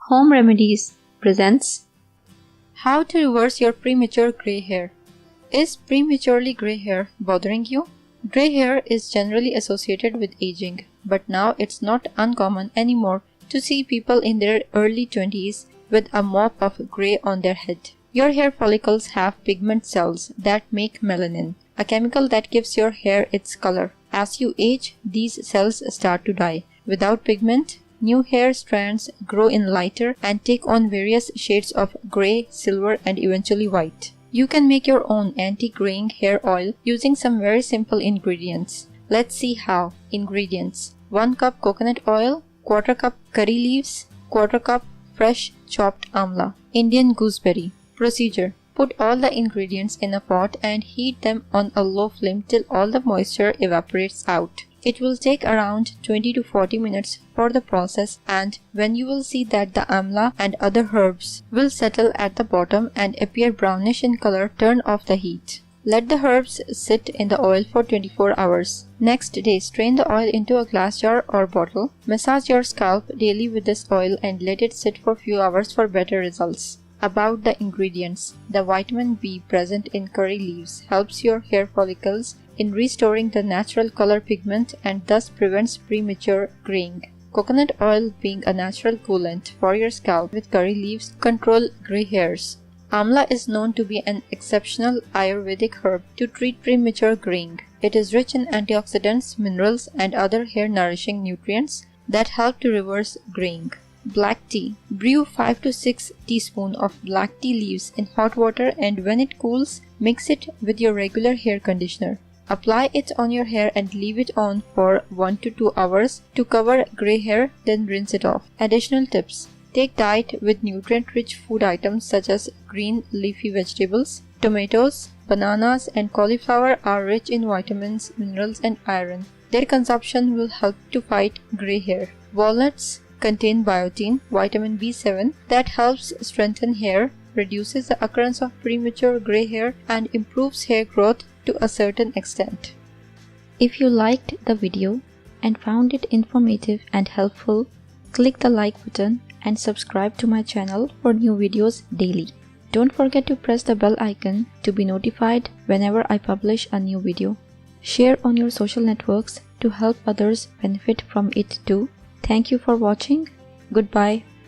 Home Remedies presents How to reverse your premature gray hair. Is prematurely gray hair bothering you? Gray hair is generally associated with aging, but now it's not uncommon anymore to see people in their early 20s with a mop of gray on their head. Your hair follicles have pigment cells that make melanin, a chemical that gives your hair its color. As you age, these cells start to die. Without pigment, new hair strands grow in lighter and take on various shades of gray, silver, and eventually white. You can make your own anti-graying hair oil using some very simple ingredients. Let's see how. Ingredients: 1 cup coconut oil, 1/4 cup curry leaves, 1/4 cup fresh chopped amla, Indian gooseberry. Procedure: put all the ingredients in a pot and heat them on a low flame till all the moisture evaporates out. It will take around 20 to 40 minutes for the process, and when you will see that the amla and other herbs will settle at the bottom and appear brownish in color, turn off the heat. Let the herbs sit in the oil for 24 hours. Next day, strain the oil into a glass jar or bottle. Massage your scalp daily with this oil and let it sit for a few hours for better results. About the ingredients: the vitamin B present in curry leaves helps your hair follicles in restoring the natural color pigment and thus prevents premature graying. Coconut oil, being a natural coolant for your scalp with curry leaves, control gray hairs. Amla is known to be an exceptional Ayurvedic herb to treat premature graying. It is rich in antioxidants, minerals, and other hair-nourishing nutrients that help to reverse graying. Black tea. Brew 5 to 6 teaspoons of black tea leaves in hot water, and when it cools, mix it with your regular hair conditioner. Apply it on your hair and leave it on for 1 to 2 hours to cover gray hair, then rinse it off. Additional tips: take diet with nutrient-rich food items such as green leafy vegetables. Tomatoes, bananas, and cauliflower are rich in vitamins, minerals, and iron. Their consumption will help to fight gray hair. Walnuts contain biotin, vitamin B7, that helps strengthen hair, reduces the occurrence of premature gray hair, and improves hair growth to a certain extent. If you liked the video and found it informative and helpful, click the like button and subscribe to my channel for new videos daily. Don't forget to press the bell icon to be notified whenever I publish a new video. Share on your social networks to help others benefit from it too. Thank you for watching. Goodbye.